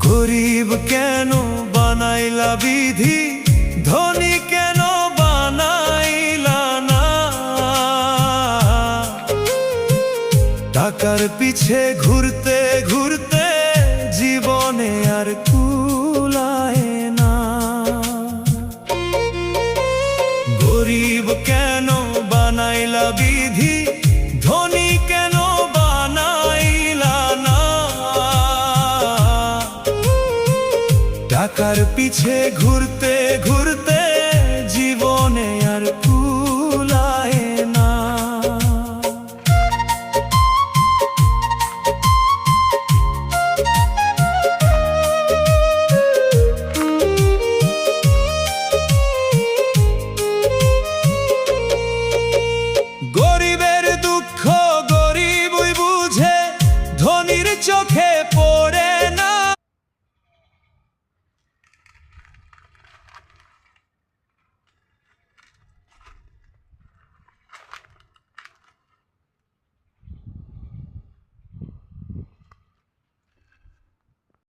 গরিব কেন বানাইলা বিধি, ধনী কেন বানাইলা না? টাকার পিছে ঘুরতে ঘুরতে জীবনে আর কুলায় না। গরিব কেন বানাইলা বিধি, ধনী কেন বানাইলা না? টাকার পিছে ঘুরতে